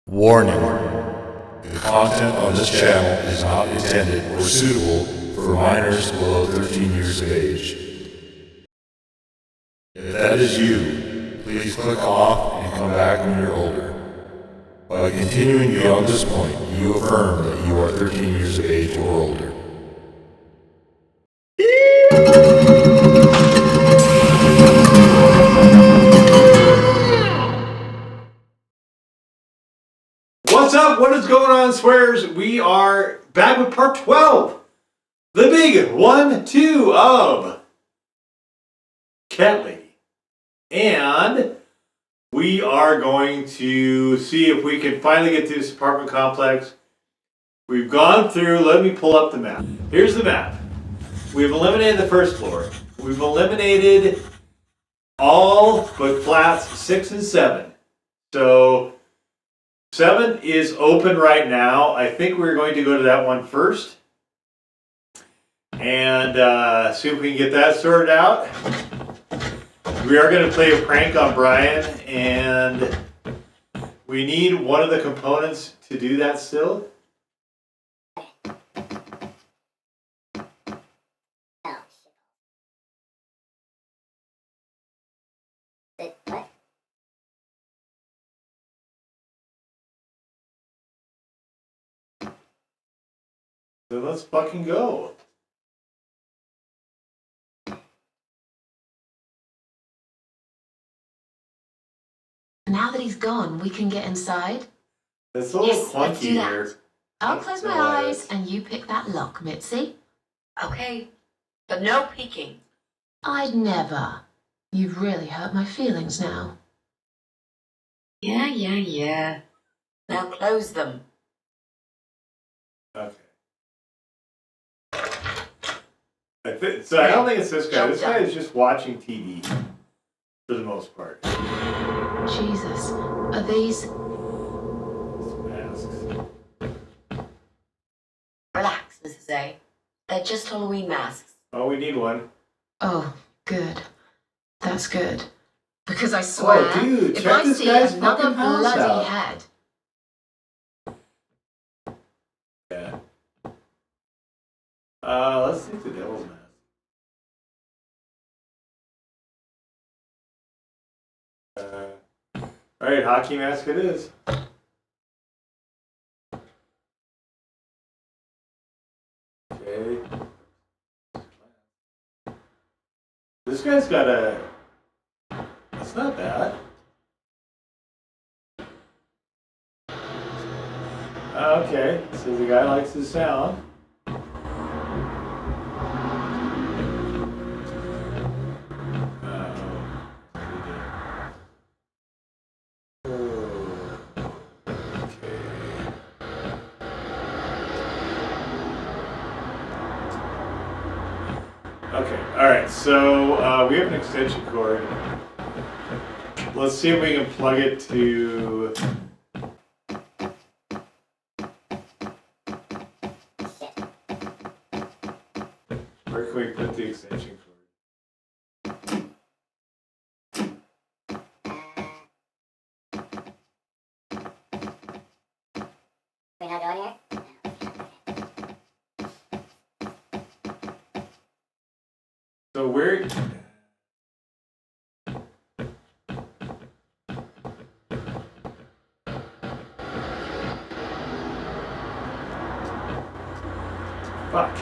Warning. The content on this channel is not intended or suitable for minors below 13 years of age. If that is you, please click off and come back when you're older. By continuing beyond this point, you affirm that you are 13 years of age or older. What's up? What is going on, swears? We are back with part 12. The big 1-2 of Cat Lady. And we are going to see if we can finally get to this apartment complex. We've gone through, let me pull up the map. Here's the map. We've eliminated the first floor. We've eliminated all but flats 6 and 7. So 7 is open right now. I think we're going to go to that one first and see if we can get that sorted out. We are going to play a prank on Brian, and we need one of the components to do that still. So let's fucking go. Now that he's gone, we can get inside. It's a little Yes, let's do clunky that. here. I'll close my eyes and you pick that lock, Mitzi. Okay, but no peeking. I'd never. You've really hurt my feelings now. Yeah. Now close them. Okay. I don't think it's this guy. This guy is just watching TV for the most part. Jesus, are these... Masks. Relax, Mrs. A. They're just Halloween masks. Oh, we need one. Oh, good. That's good. Because I swear, Oh, dude, if check I this see guy's another fucking house bloody out. head... Yeah. Let's take the devil's mask. Alright, hockey mask it is. Okay. This guy's got a... That's not bad. Okay, so the guy likes the sound. Okay, alright, so we have an extension cord. Let's see if we can plug it to... Where can we put the extension cord? We're not doing it? So where... Fuck.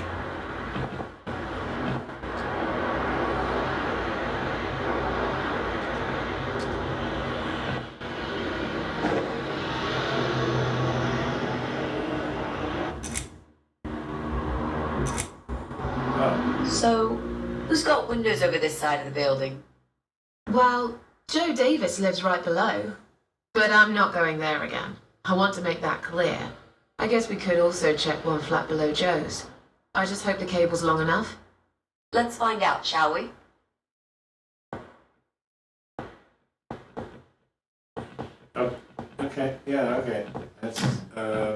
Oh. So, who's got windows over this side of the building? Well, Joe Davis lives right below. But I'm not going there again. I want to make that clear. I guess we could also check one flat below Joe's. I just hope the cable's long enough. Let's find out, shall we? Oh, okay, yeah, okay. That's,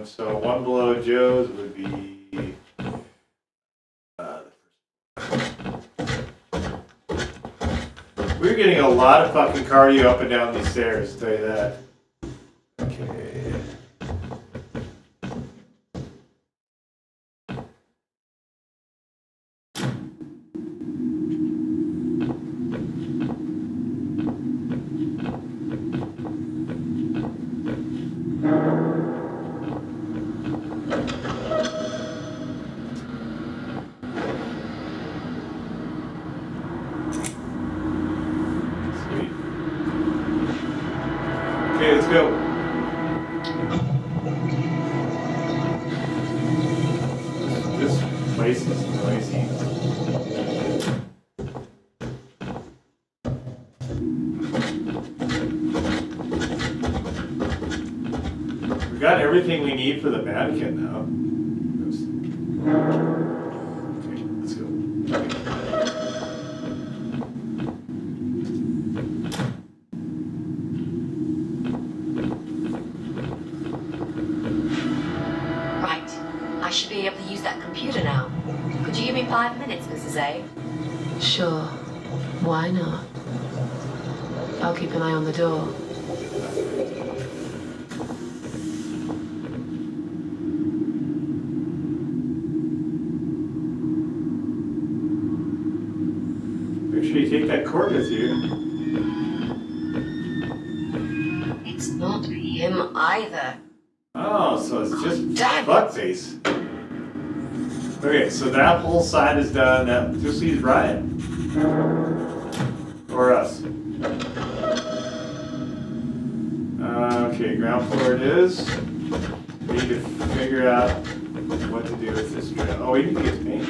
so one below Joe's would be... We're getting a lot of fucking cardio up and down these stairs, I'll tell you that. Okay. Sweet. Okay, let's go. This place is noisy. We got everything we need for the mannequin now. Okay, let's go. Right. I should be able to use that computer now. Could you give me 5 minutes, Mrs. A? Sure. Why not? I'll keep an eye on the door. Make sure you take that cord with you. It's not him either. Oh, so it's just Damn. fuckface. Okay, so that whole side is done. That just leaves Ryan. Or us. Okay, ground floor it is. We need to figure out what to do with this drill. Oh, we need to get paint.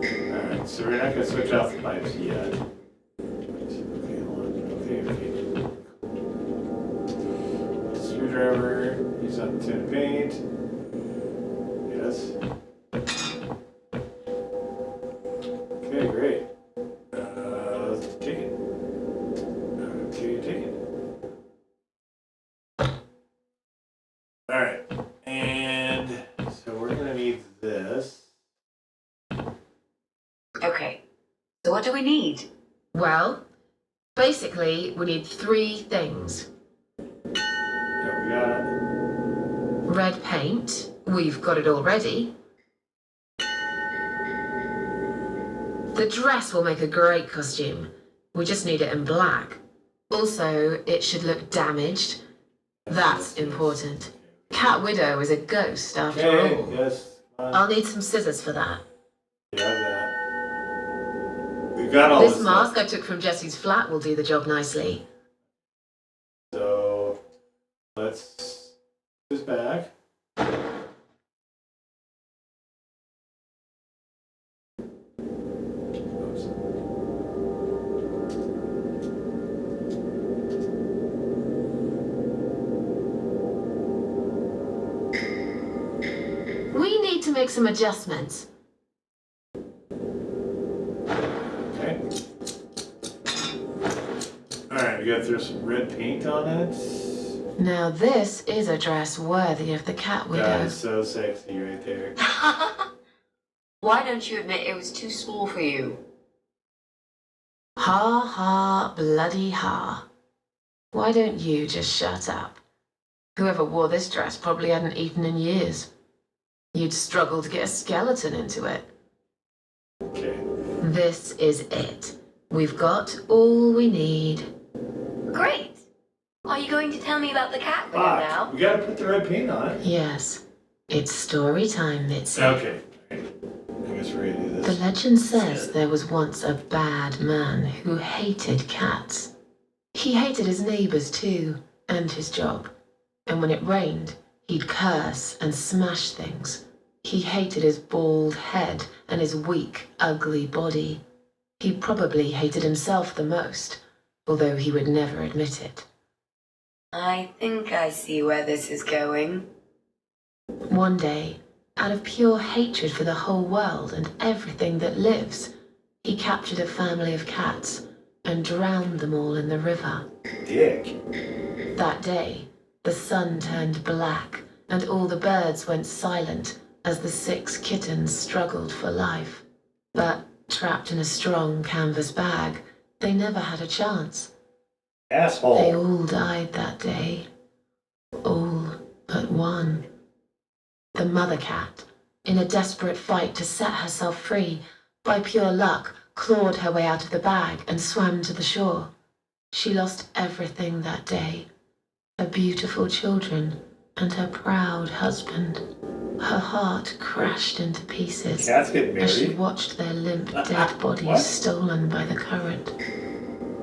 Alright, so we're not going to switch off the pipes yet. Okay, hold on. Okay. Screwdriver, use on the tin of paint. Yes. Okay, great. Let's take it. Okay, take it. Alright, and so we're going to need this. Okay. So what do we need? Well, basically, we need 3 things. Yeah, we got it. Red paint. We've got it already. The dress will make a great costume. We just need it in black. Also, it should look damaged. That's important. Cat Widow is a ghost after Okay, all. yes. Come on. I'll need some scissors for that. Yeah, that. We've got all This this mask stuff. I took from Jesse's flat will do the job nicely. So let's put this back. Oops. We need to make some adjustments. Okay. Alright, we gotta throw some red paint on it. Now this is a dress worthy of the Cat Widow. That is so sexy right there. Why don't you admit it was too small for you? Ha ha, bloody ha. Why don't you just shut up? Whoever wore this dress probably hadn't eaten in years. You'd struggle to get a skeleton into it. Okay. This is it. We've got all we need. Great. Are you going to tell me about the cat widow Fuck. now? We gotta put the red paint on it. Yes, it's story time, Mitzi. Okay. I guess we're gonna do The this. legend says there was once a bad man who hated cats. He hated his neighbors too, and his job. And when it rained, he'd curse and smash things. He hated his bald head and his weak, ugly body. He probably hated himself the most, although he would never admit it. I think I see where this is going. One day, out of pure hatred for the whole world and everything that lives, he captured a family of cats and drowned them all in the river. Dick. That day, the sun turned black and all the birds went silent as the 6 kittens struggled for life. But trapped in a strong canvas bag, they never had a chance. They Asshole. all died that day. All but one. The mother cat, in a desperate fight to set herself free, by pure luck, clawed her way out of the bag and swam to the shore. She lost everything that day. Her beautiful children and her proud husband. Her heart crashed into pieces Cats get as she married? watched their limp dead bodies What? stolen by the current.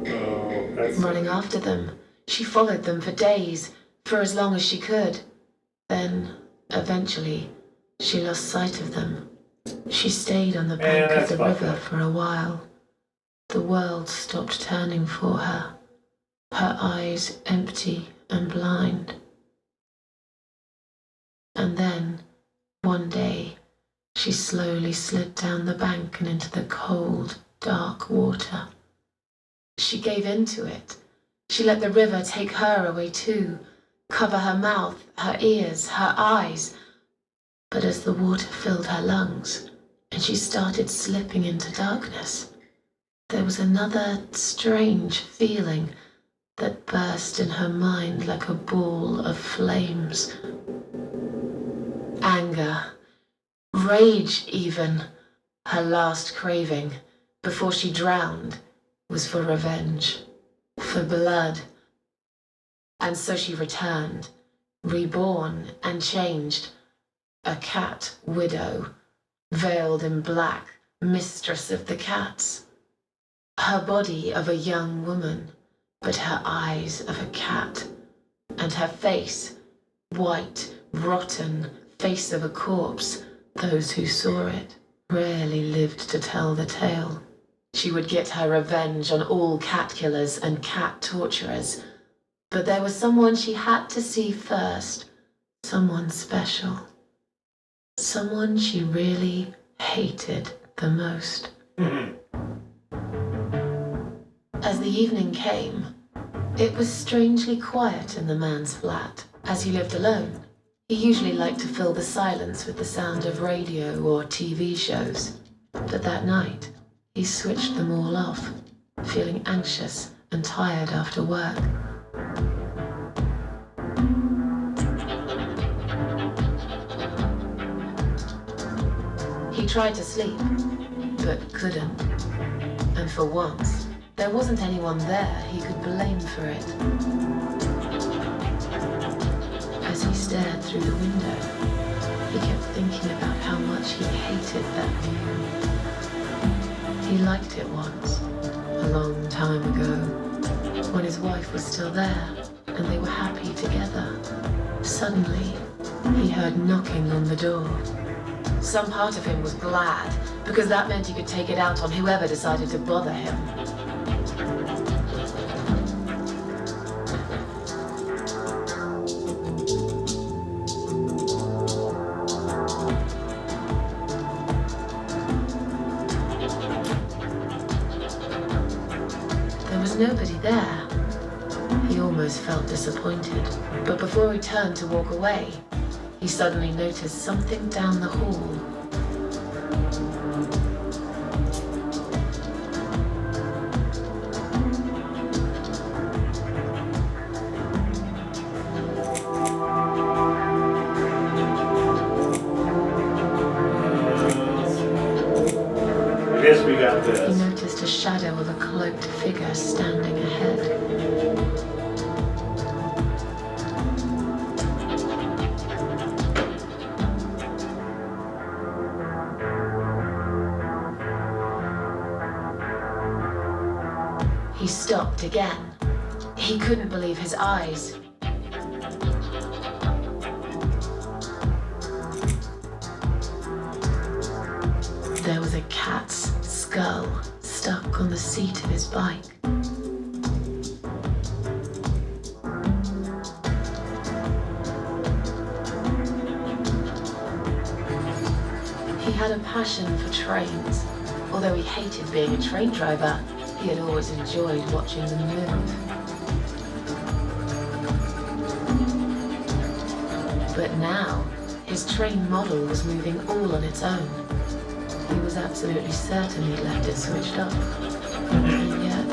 Oh, that's... Running after them, she followed them for days, for as long as she could. Then, eventually, she lost sight of them. She stayed on the bank of that's the fucked river up. for a while. The world stopped turning for her, her eyes empty and blind. And then, one day, she slowly slid down the bank and into the cold, dark water. She gave in to it. She let the river take her away too, cover her mouth, her ears, her eyes. But as the water filled her lungs, and she started slipping into darkness, there was another strange feeling that burst in her mind like a ball of flames. Anger, rage even. Her last craving, before she drowned, was for revenge, for blood. And so she returned, reborn and changed, a cat widow, veiled in black, mistress of the cats. Her body of a young woman, but her eyes of a cat, and her face, white, rotten, face of a corpse. Those who saw it rarely lived to tell the tale. She would get her revenge on all cat killers and cat torturers. But there was someone she had to see first, someone special. Someone she really hated the most. As the evening came, it was strangely quiet in the man's flat. As he lived alone, he usually liked to fill the silence with the sound of radio or TV shows. But that night, he switched them all off, feeling anxious and tired after work. He tried to sleep, but couldn't. And for once, there wasn't anyone there he could blame for it. As he stared through the window, he kept thinking about how much he hated that view. He liked it once, a long time ago, when his wife was still there and they were happy together. Suddenly, he heard knocking on the door. Some part of him was glad, because that meant he could take it out on whoever decided to bother him. There was nobody there. He almost felt disappointed, but before he turned to walk away, he suddenly noticed something down the hall. I guess we got He this. noticed a shadow of a cloaked figure standing ahead. He stopped again. He couldn't believe his eyes. There was a cat's skull stuck on the seat of his bike. He had a passion for trains. Although he hated being a train driver, he had always enjoyed watching them move. But now, his train model was moving all on its own. He was absolutely certain he'd left it switched off. And yet,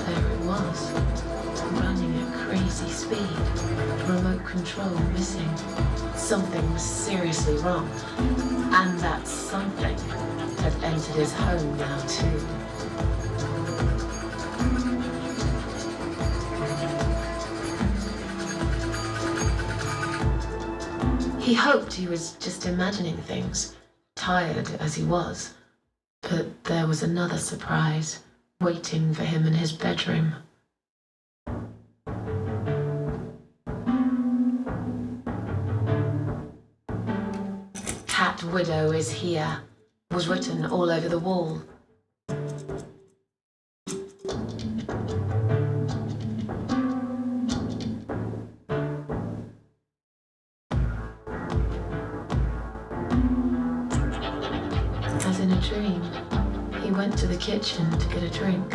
there it was. speed, remote control missing. Something was seriously wrong, and that something had entered his home now too. He hoped he was just imagining things, tired as he was, but there was another surprise waiting for him in his bedroom. Cat Widow is here was written all over the wall. As in a dream, he went to the kitchen to get a drink.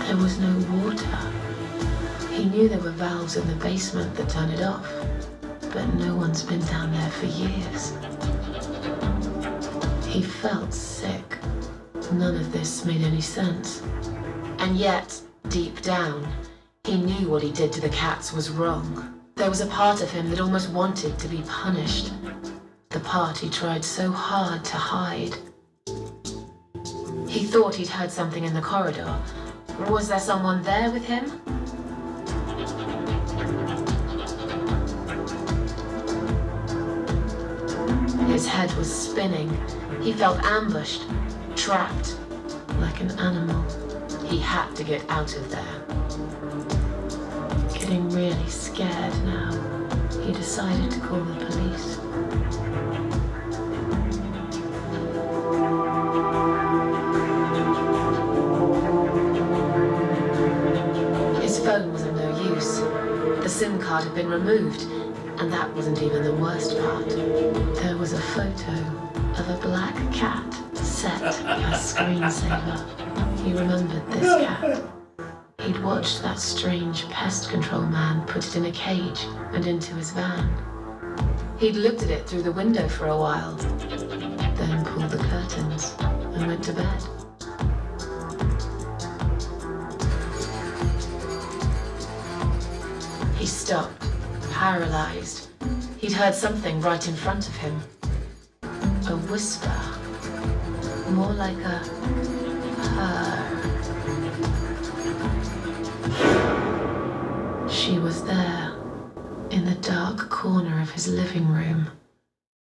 There was no water. He knew there were valves in the basement that turn it off, but no one's been down there for years. He felt sick. None of this made any sense. And yet, deep down, he knew what he did to the cats was wrong. There was a part of him that almost wanted to be punished. The part he tried so hard to hide. He thought he'd heard something in the corridor. Was there someone there with him? His head was spinning. He felt ambushed, trapped, like an animal. He had to get out of there. Getting really scared now, he decided to call the police. His phone was of no use. The SIM card had been removed, and that wasn't even the worst part. There was a photo of a black cat set as screensaver. He remembered this cat. He'd watched that strange pest control man put it in a cage and into his van. He'd looked at it through the window for a while, then pulled the curtains and went to bed. He stopped, paralyzed. He'd heard something right in front of him. A whisper, more like a purr. She was there, in the dark corner of his living room,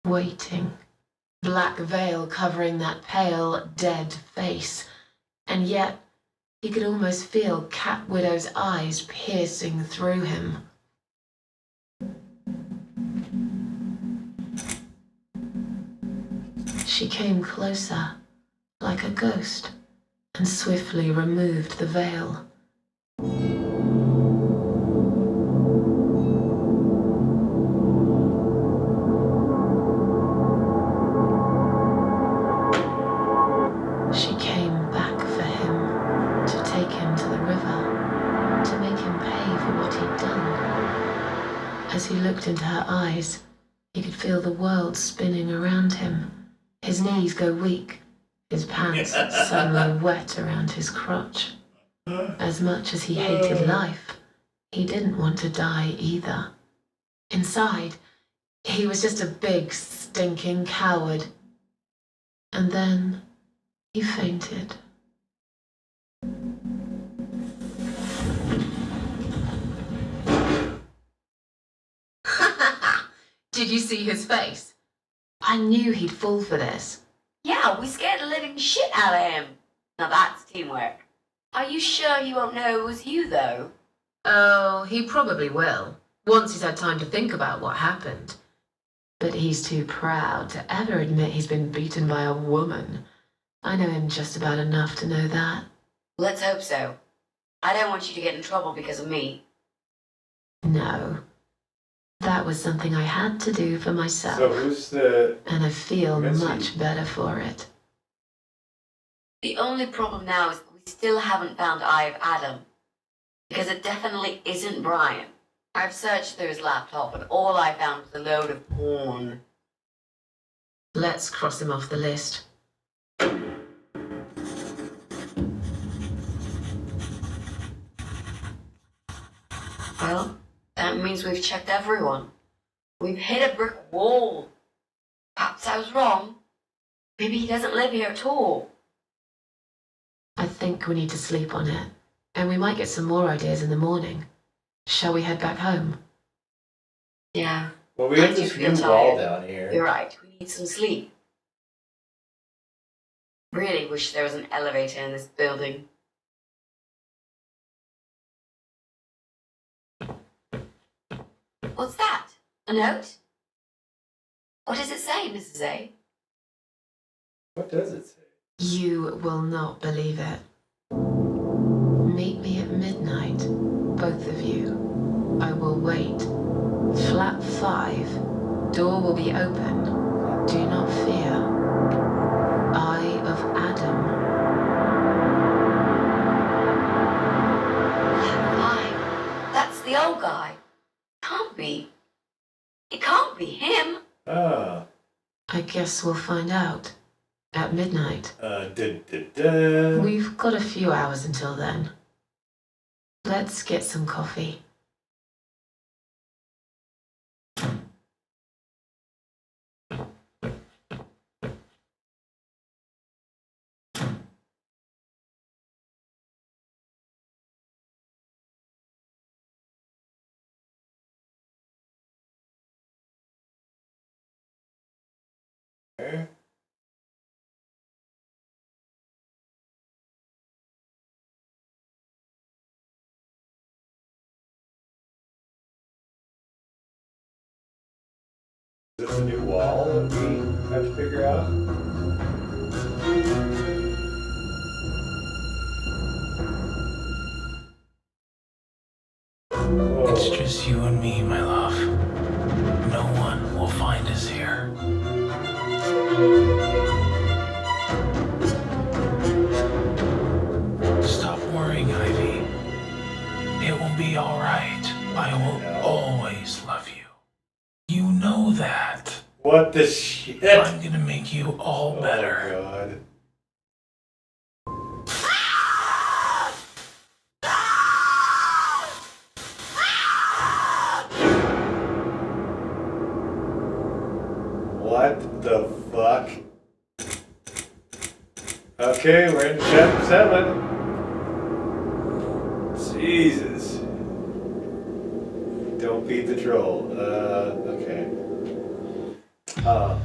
waiting. Black veil covering that pale, dead face. And yet, he could almost feel Cat Widow's eyes piercing through him. She came closer, like a ghost, and swiftly removed the veil. She came back for him, to take him to the river, to make him pay for what he'd done. As he looked into her eyes, he could feel the world spinning around him. His knees go weak, his pants suddenly wet around his crotch. As much as he hated life, he didn't want to die either. Inside, he was just a big, stinking coward. And then he fainted. Did you see his face? I knew he'd fall for this. Yeah, we scared the living shit out of him. Now that's teamwork. Are you sure he won't know it was you, though? Oh, he probably will, once he's had time to think about what happened. But he's too proud to ever admit he's been beaten by a woman. I know him just about enough to know that. Let's hope so. I don't want you to get in trouble because of me. No. That was something I had to do for myself. So who's the... And I feel Mitzi? much better for it. The only problem now is we still haven't found Eye of Adam. Because it definitely isn't Brian. I've searched through his laptop, and all I found was a load of porn. Let's cross him off the list. Well, that means we've checked everyone. We've hit a brick wall. Perhaps I was wrong. Maybe he doesn't live here at all. I think we need to sleep on it, and we might get some more ideas in the morning. Shall we head back home? Yeah. Well, we I have do this feel new tired. wall down here. You're right. We need some sleep. Really wish there was an elevator in this building. What's that? A note? What does it say, Mrs. A? What does it say? You will not believe it. Meet me at midnight, both of you. I will wait. Flap 5. Door will be open. Do not fear. Eye of Adam. Fine. That's the old guy. Can't be. It can't be him. Ah. I guess we'll find out. At midnight. Da. We've got a few hours until then. Let's get some coffee. Okay. Is this a new wall that we have to figure out? It's just you and me, my love. No one will find us here. Stop worrying, Ivy. It will be all right. I will always love you. You know that. What the shit? I'm gonna make you all better. Oh god. What the fuck? Okay, we're in chapter 7. Jesus. Don't feed the troll. Okay. What?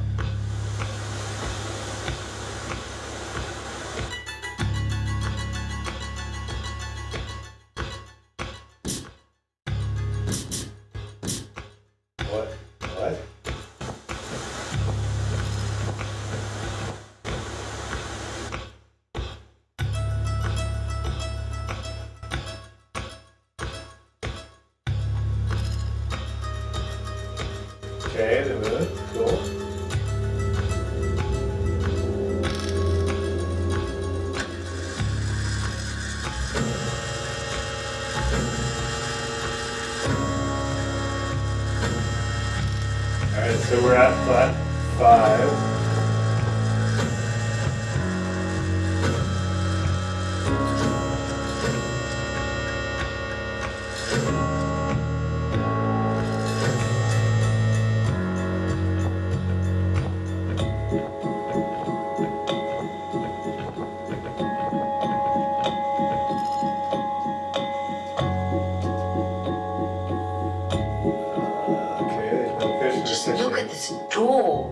Okay, the moon. Cool. Alright, so we're at flat 5. Just look at this door.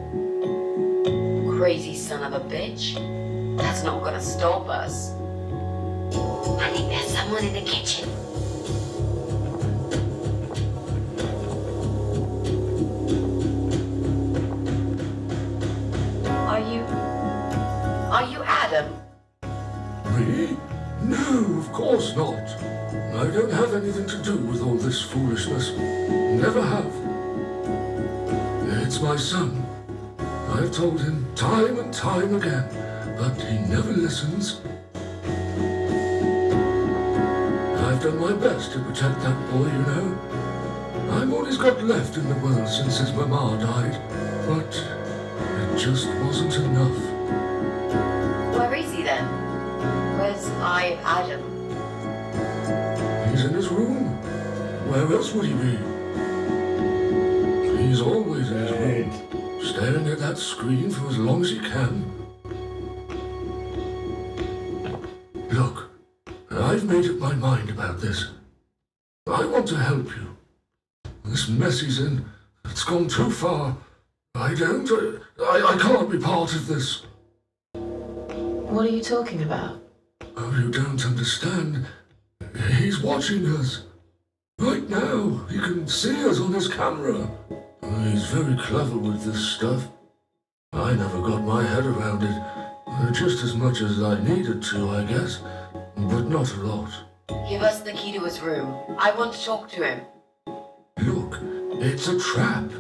Crazy son of a bitch. That's not gonna stop us. I think there's someone in the kitchen. Are you Adam? Me? No, of course not. I don't have anything to do with all this foolishness. Never have. It's my son. I've told him time and time again, but he never listens. I've done my best to protect that boy, you know. I'm all he's got left in the world since his mama died. But it just wasn't enough. Where is he then? Where's Adam? He's in his room. Where else would he be? He's always in his room, staring at that screen for as long as he can. Look, I've made up my mind about this. I want to help you. This mess he's in, it's gone too far. I can't be part of this. What are you talking about? Oh, you don't understand. He's watching us. Right now, he can see us on his camera. He's very clever with this stuff. I never got my head around it. Just as much as I needed to, I guess. But not a lot. Give us the key to his room. I want to talk to him. Look, it's a trap.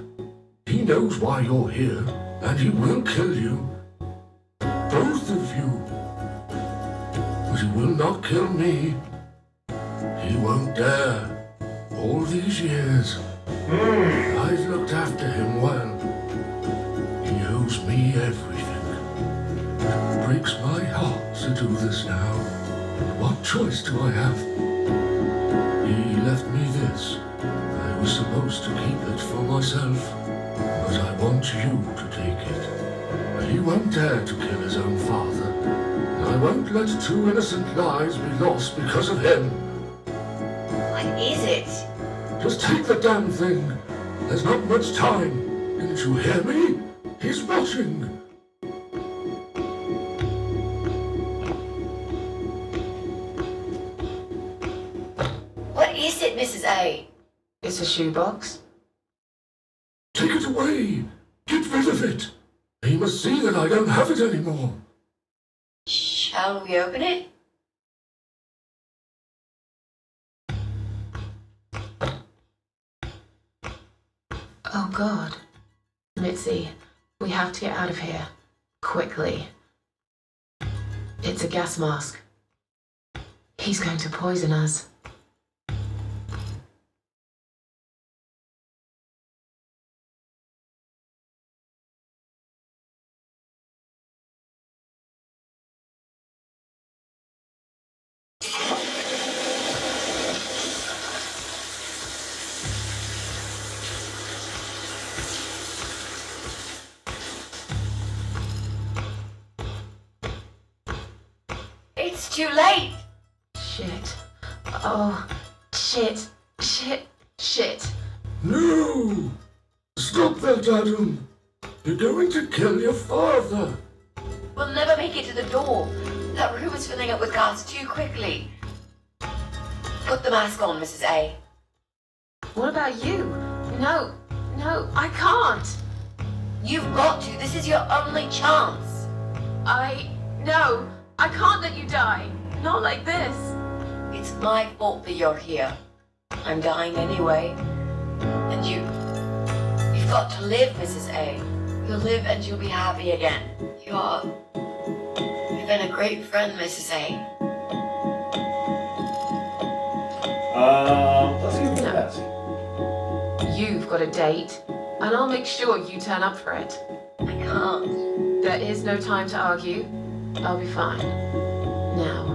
He knows why you're here, and he will kill you. Both of you. But he will not kill me. He won't dare. All these years, I've looked after him well. He owes me everything. It breaks my heart to do this now. And what choice do I have? He left me this. I was supposed to keep it for myself, but I want you to take it. He won't dare to kill his own father. I won't let two innocent lives be lost because of him. What is it? Just take the damn thing. There's not much time. Didn't you hear me? He's watching. What is it, Mrs. A? It's a shoebox. Take it away. Get rid of it. He must see that I don't have it anymore. Shall we open it? Oh God. Mitzi, we have to get out of here. Quickly. It's a gas mask. He's going to poison us. It's too late. Shit. Oh, shit. Shit. No! Stop that, Adam. You're going to kill your father. We'll never make it to the door. That room is filling up with guards too quickly. Put the mask on, Mrs. A. What about you? No, I can't. You've got to. This is your only chance. No, I can't let you die. Not like this. It's my fault that you're here. I'm dying anyway. And you've got to live, Mrs. A. You'll live and you'll be happy again. You've been a great friend, Mrs. A. Let's get the mask. You've got a date, and I'll make sure you turn up for it. I can't. There is no time to argue. I'll be fine. Now.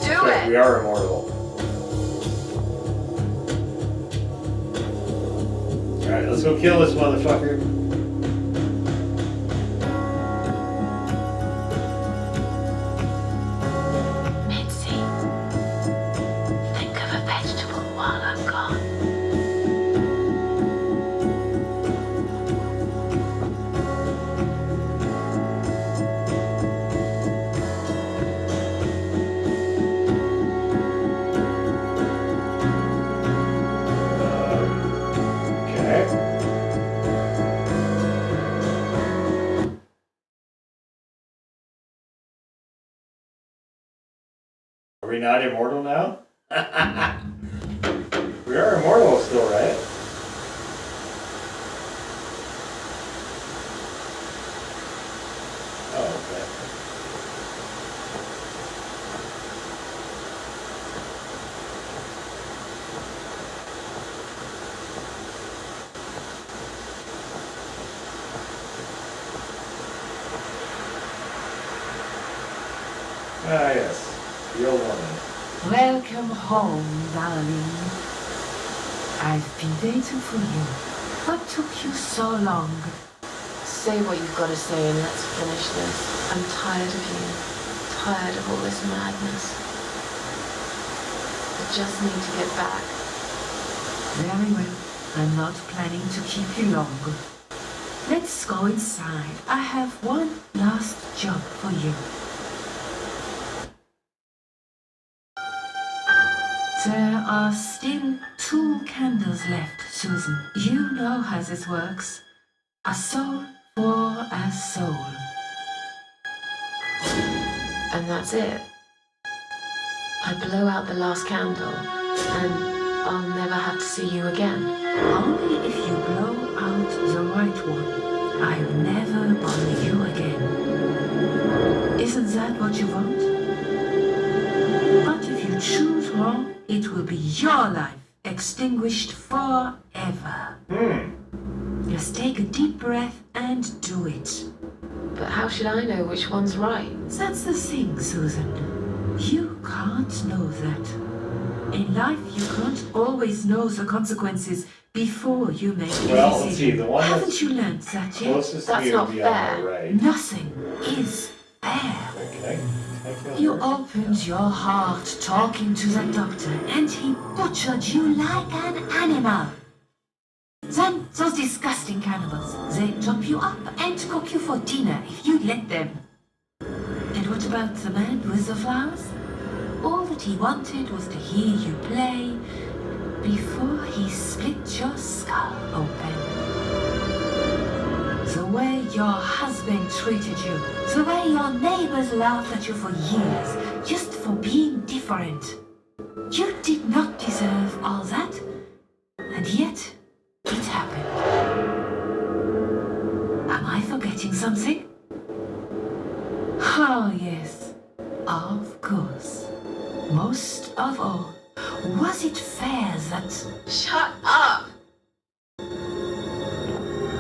Do Okay, it! we are immortal. Alright, let's go kill this motherfucker. Mitzi, think of a vegetable while I'm gone. Okay. Are we not immortal now? We are immortal still, right? Oh, okay. Ah, yes. The old woman. Welcome home, darling. I've been waiting for you. What took you so long? Say what you've got to say and let's finish this. I'm tired of you. Tired of all this madness. I just need to get back. Very well. I'm not planning to keep you long. Let's go inside. I have one last job for you. There are still 2 candles left, Susan. You know how this works. A soul for a soul. And that's it. I blow out the last candle, and I'll never have to see you again. Only if you blow out the right one. I'll never bother you again. Isn't that what you want? But if you choose wrong, it will be your life extinguished forever. Just take a deep breath and do it. But how should I know which one's right? That's the thing, Susan. You can't know that. In life, you can't always know the consequences before you make a Well, decision. let's see. The one Haven't that's you learned that yet? closest to That's me not would be on my fair. right. Nothing is fair. Can I feel You hurt? opened your heart talking to the doctor, and he butchered you like an animal. Then those disgusting cannibals, they chop you up and cook you for dinner if you let them. And what about the man with the flowers? All that he wanted was to hear you play before he split your skull open. The way your husband treated you, the way your neighbors laughed at you for years, just for being different. You did not deserve all that, and yet it happened. Am I forgetting something? Oh, yes, of course. Most of all, was it fair that... Shut up!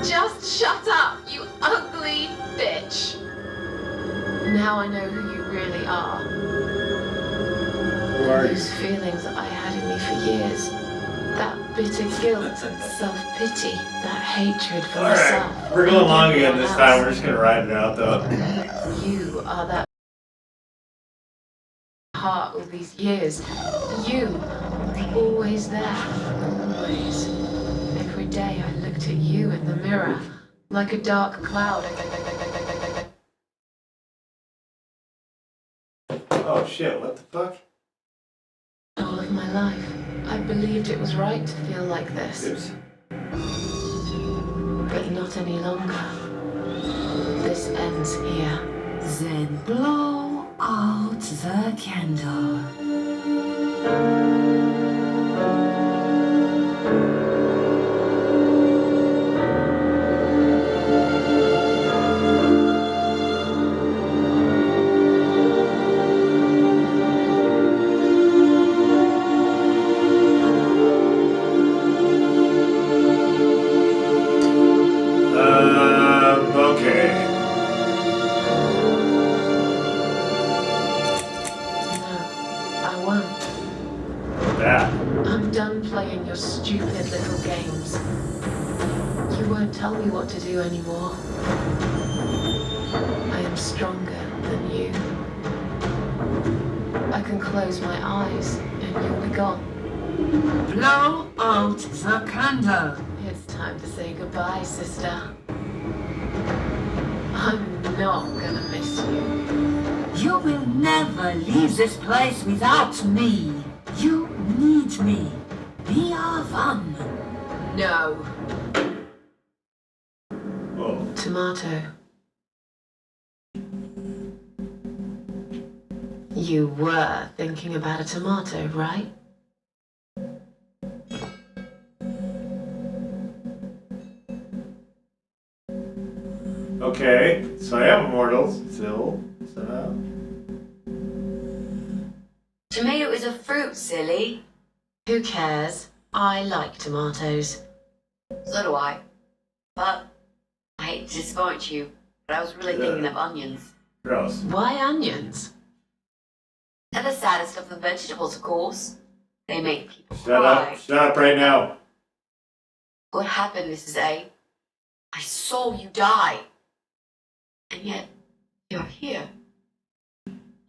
Just shut up, you ugly bitch! Now I know who you really are. Who are you? Those feelings that I had in me for years. That bitter guilt and self-pity. That hatred for myself. Alright, we're going and long again everyone this else. time. We're just gonna ride it out though. You are that heart all these years. You, always there, always. Every day I looked at you in the mirror, like a dark cloud. Oh shit, what the fuck? All of my life, I believed it was right to feel like this, Oops. but not any longer. This ends here. Then blow out the candle. Okay. No, I won't. That. I'm done playing your stupid little games. You won't tell me what to do anymore. I am stronger than you. I can close my eyes and you'll be gone. Blow out the candle. It's time to say goodbye, sister. I'm not gonna miss you. You will never leave this place without me. You need me. We are one. No. Oh. Tomato. You were thinking about a tomato, right? Okay, so I am immortal still, somehow. Tomato is a fruit, silly. Who cares? I like tomatoes. So do I. But I hate to disappoint you, but I was really thinking of onions. Gross. Why onions? They're the saddest of the vegetables, of course. They make people Shut cry. up. Shut up right now. What happened, Mrs. A? I saw you die. And yet, you're here.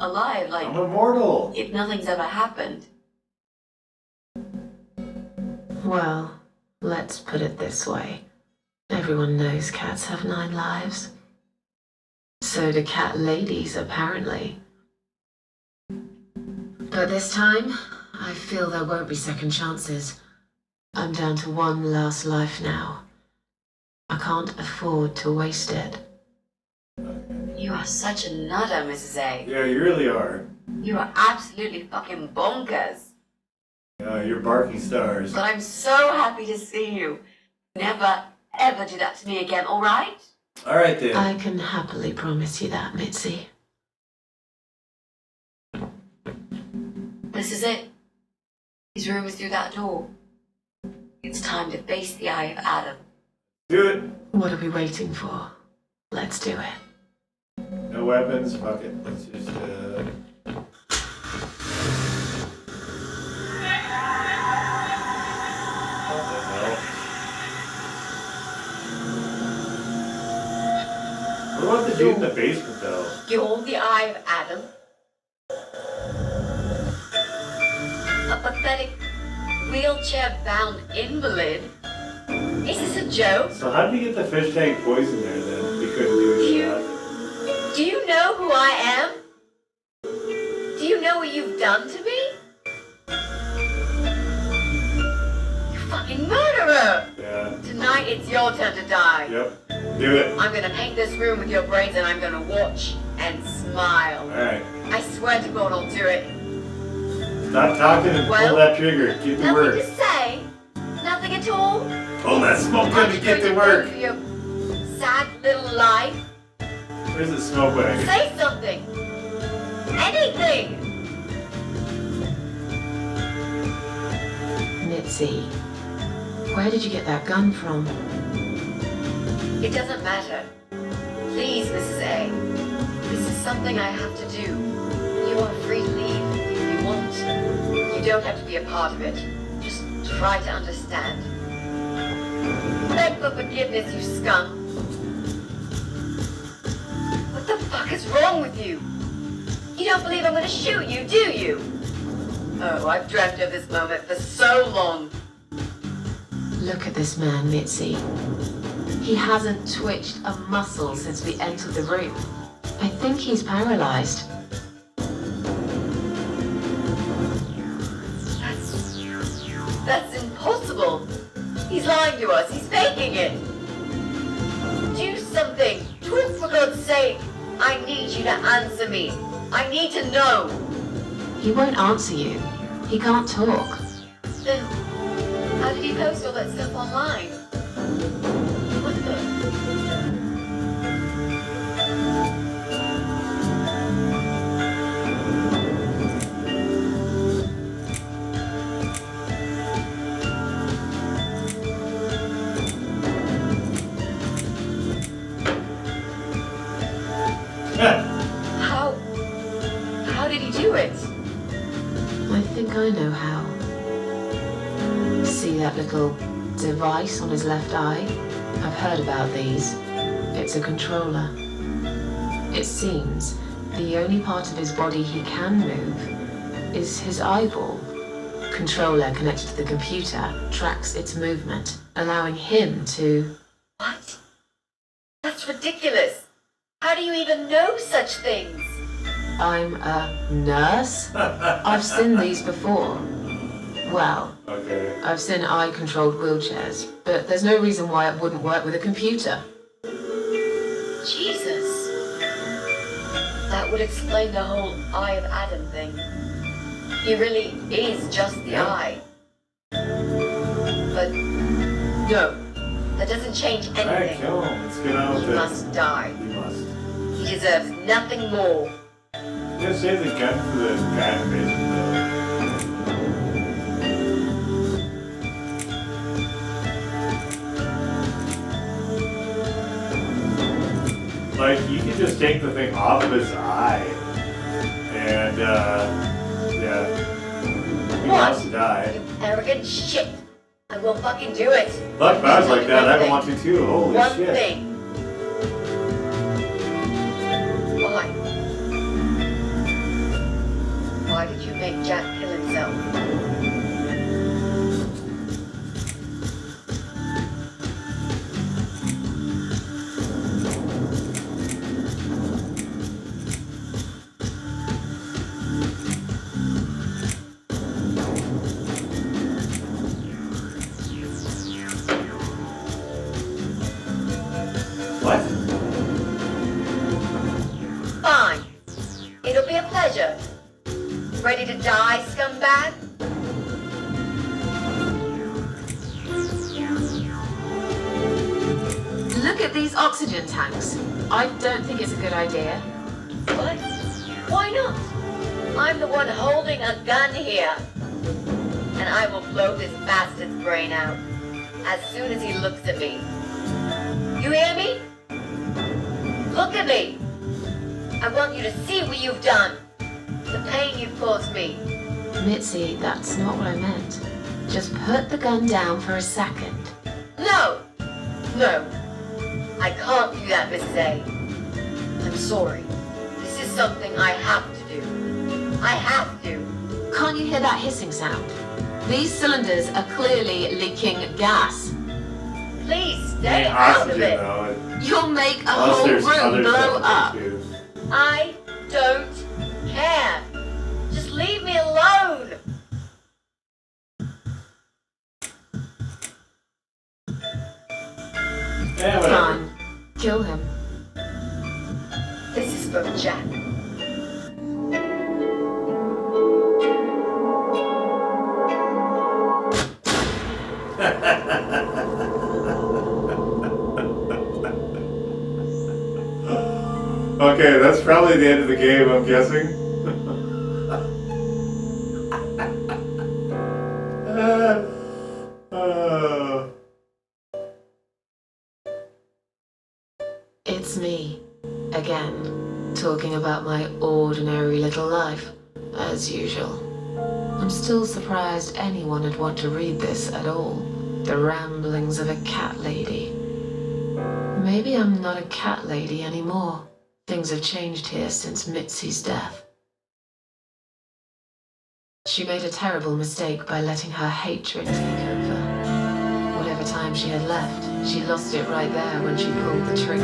Alive, like I'm immortal. if nothing's ever happened. Well, let's put it this way. Everyone knows cats have 9 lives. So do cat ladies, apparently. But this time, I feel there won't be second chances. I'm down to 1 last life now. I can't afford to waste it. You are such a nutter, Mrs. A. Yeah, you really are. You are absolutely fucking bonkers. Yeah, you're barking stars. But I'm so happy to see you. Never, ever do that to me again, alright? Alright then. I can happily promise you that, Mitzi. This is it. His room is through that door. It's time to face the eye of Adam. Do it. What are we waiting for? Let's do it. No weapons. Fuck it. Let's just, What the hell? What about the dude in the basement, though? You're the eye of Adam. A pathetic, wheelchair-bound invalid. Is this a joke? So how did you get the fish tank poison there, then? We couldn't do anything about it. Do you know who I am? Do you know what you've done to me? You fucking murderer! Yeah. Tonight it's your turn to die. Yep. Do it. I'm gonna paint this room with your brains and I'm gonna watch and smile. Alright. I swear to God I'll do it. Stop talking and Well, pull that trigger. Get to Nothing work. to say? Nothing at all? Pull that smoke gun and get to work. For your sad little life? Where's the smoke wagon? Say something! Anything! Mitzi, where did you get that gun from? It doesn't matter. Please, Mrs. A. This is something I have to do. You are free to leave if you want. You don't have to be a part of it. Just try to understand. Beg for forgiveness, you skunk. What the fuck is wrong with you? You don't believe I'm gonna shoot you, do you? Oh, I've dreamt of this moment for so long. Look at this man, Mitzi. He hasn't twitched a muscle since we entered the room. I think he's paralyzed. That's impossible. He's lying to us. He's faking it. Do something. Talk for God's sake. I need you to answer me. I need to know. He won't answer you. He can't talk. Then, how did he post all that stuff online? What the? How did he do it? I think I know how. See that little device on his left eye? I've heard about these. It's a controller. It seems the only part of his body he can move is his eyeball. Controller connected to the computer tracks its movement, allowing him to... What? That's ridiculous. How do you even know such things? I'm a nurse? I've seen these before. Well, Okay. I've seen eye-controlled wheelchairs, but there's no reason why it wouldn't work with a computer. Jesus. That would explain the whole Eye of Adam thing. He really is just the eye. But no, that doesn't change Alright, anything. kill him. Let's get on with He it. must die. He must. He deserves nothing more. Just save the gun for the guy in the basement, though. Like, you can just take the thing off of his eye and, Yeah. He What? wants to die. You arrogant shit. I will fucking do it. Look, if I was like that, I would want to too. Holy One shit. thing. Why? Why did you make Jack kill himself? What? Fine. It'll be a pleasure. Ready to die, scumbag? Look at these oxygen tanks. I don't think it's a good idea. What? Why not? I'm the one holding a gun here. And I will blow this bastard's brain out as soon as he looks at me. You hear me? Look at me. I want you to see what you've done. The pain you've caused me. Mitzi, that's not what I meant. Just put the gun down for a second. No! No. I can't do that, Mrs. A. I'm sorry. This is something I have to do. I have to. Can't you hear that hissing sound? These cylinders are clearly leaking gas. Please I stay mean, out of oxygen, it. though. You'll make a Unless whole there's room other blow stuff up. too. I don't care. Just leave me alone. Yeah, whatever. Fine. Kill him. This is from Jack. Okay, that's probably the end of the game, I'm guessing. It's me. Again. Talking about my ordinary little life. As usual. I'm still surprised anyone would want to read this at all. The ramblings of a cat lady. Maybe I'm not a cat lady anymore. Things have changed here since Mitzi's death. She made a terrible mistake by letting her hatred take over. Whatever time she had left, she lost it right there when she pulled the trigger.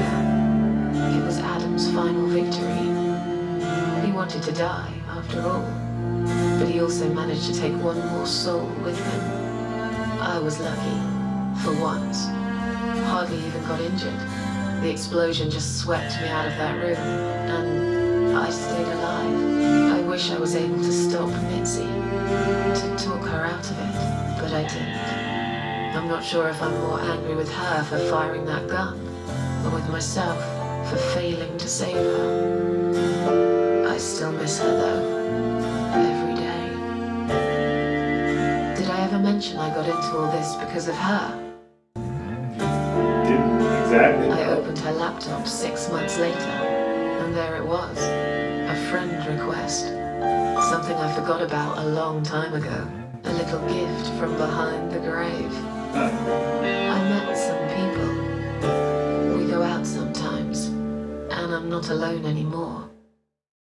It was Adam's final victory. He wanted to die, after all. But he also managed to take one more soul with him. I was lucky. For once. Hardly even got injured. The explosion just swept me out of that room, and I stayed alive. I wish I was able to stop Mitzi, to talk her out of it, but I didn't. I'm not sure if I'm more angry with her for firing that gun, or with myself for failing to save her. I still miss her though, every day. Did I ever mention I got into all this because of her? Didn't exactly. I opened her laptop 6 months later, and there it was. A friend request. Something I forgot about a long time ago. A little gift from behind the grave. I met some people. We go out sometimes, and I'm not alone anymore.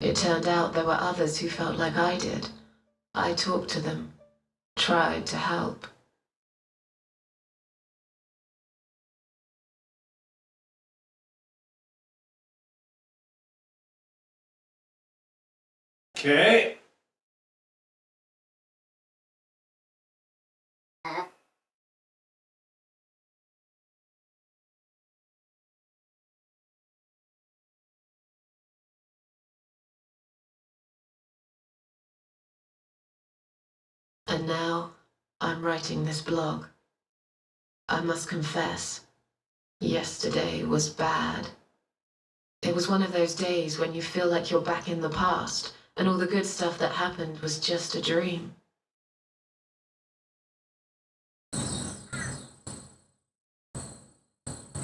It turned out there were others who felt like I did. I talked to them, tried to help. Okay. And now, I'm writing this blog. I must confess, yesterday was bad. It was one of those days when you feel like you're back in the past, and all the good stuff that happened was just a dream.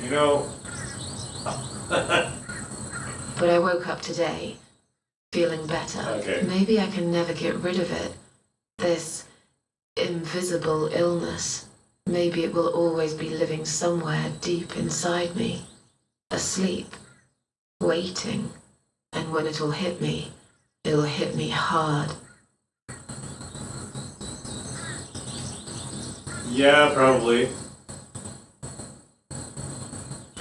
You know. But I woke up today, feeling better. Okay. Maybe I can never get rid of it. This invisible illness. Maybe it will always be living somewhere deep inside me. Asleep. Waiting. And when it'll hit me hard. Yeah, probably.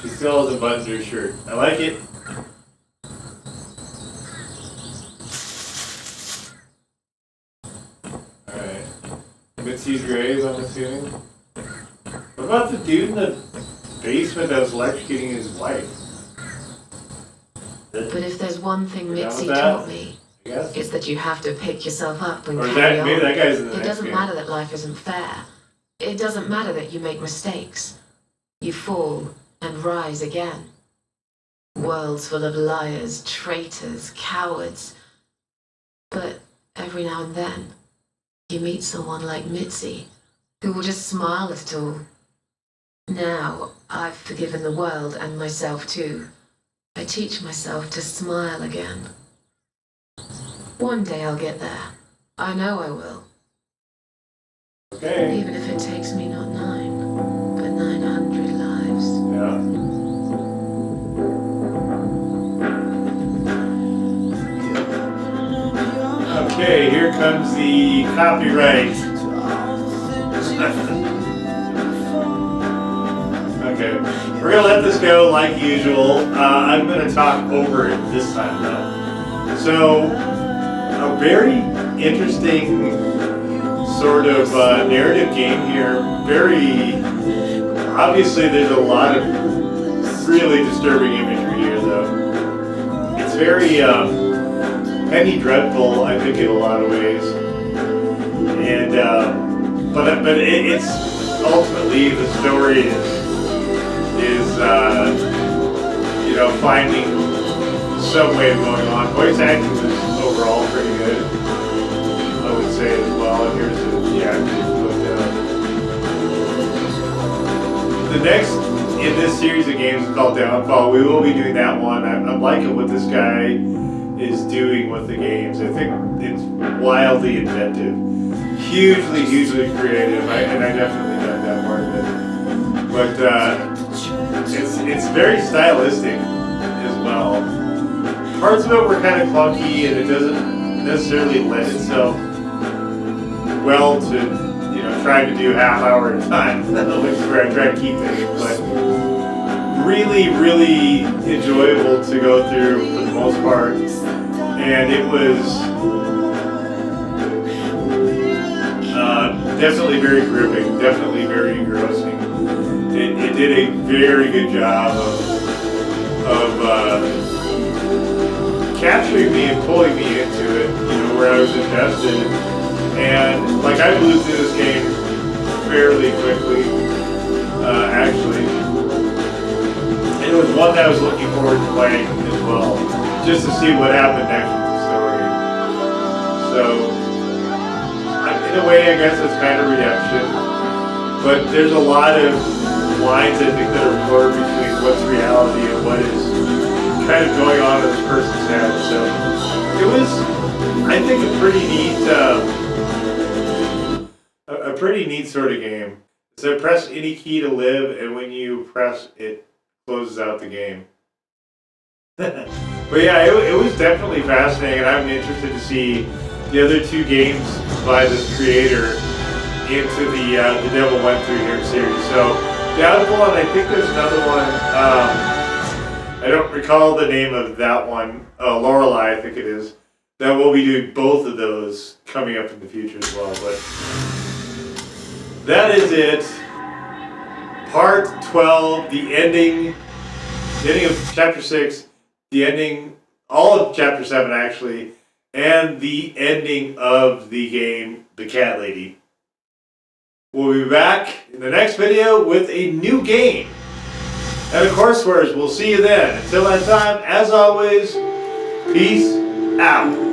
She still hasn't buttoned her shirt. I like it. Alright. Mitzi's grave, I'm assuming. What about the dude in the basement that was electrocuting his wife? But if there's one thing We're done Mitzi with that? taught me, I guess. it's that you have to pick yourself up and Or is carry that, on. maybe that guy's in the It next doesn't game. matter that life isn't fair. It doesn't matter that you make mistakes. You fall and rise again. Worlds full of liars, traitors, cowards. But every now and then, you meet someone like Mitzi, who will just smile at it all. Now, I've forgiven the world and myself too. I teach myself to smile again. One day I'll get there. I know I will. Okay. Even if it takes me not 9, but 900 lives. Yeah. Okay, here comes the copyright. Okay, we're gonna let this go like usual. I'm gonna talk over it this time though. So, a very interesting sort of narrative game here. Very obviously, there's a lot of really disturbing imagery here, though. It's very penny dreadful, I think, in a lot of ways. And but it's ultimately the story is you know, finding some way of going on. Voice acting was overall pretty good, I would say as well. And here's the acting. The next in this series of games is called Downfall. We will be doing that one. I'm liking what this guy is doing with the games. I think it's wildly inventive, hugely creative, and I definitely dug that part of it. But it's very stylistic as well. Parts of it were kind of clunky, and it doesn't necessarily lend itself well to, you know, trying to do half hour at a time, which is where I try to keep things. But really enjoyable to go through for the most part. And it was definitely very gripping, definitely very engrossing. It did a very good job of capturing me and pulling me into it, you know, where I was invested. And like I blew through this game fairly quickly, actually. And it was one that I was looking forward to playing as well, just to see what happened next with the story. So, in a way, I guess it's kind of redemption. But there's a lot of lines, I think, that are blurred between what's reality and what is kind of going on in this person's head. So, it was, I think, a pretty neat sort of game. So press any key to live, and when you press it, closes out the game. But yeah, it was definitely fascinating, and I'm interested to see the other two games by this creator into the Devil Went Through Here series. So Downfall, and I think there's another one. I don't recall the name of that one. Lorelei, I think it is. That we'll be doing both of those coming up in the future as well. But that is it. Part 12, the ending of Chapter 6, the ending, all of Chapter 7 actually, and the ending of the game, The Cat Lady. We'll be back in the next video with a new game. And of course, we'll see you then. Until that time, as always, peace out.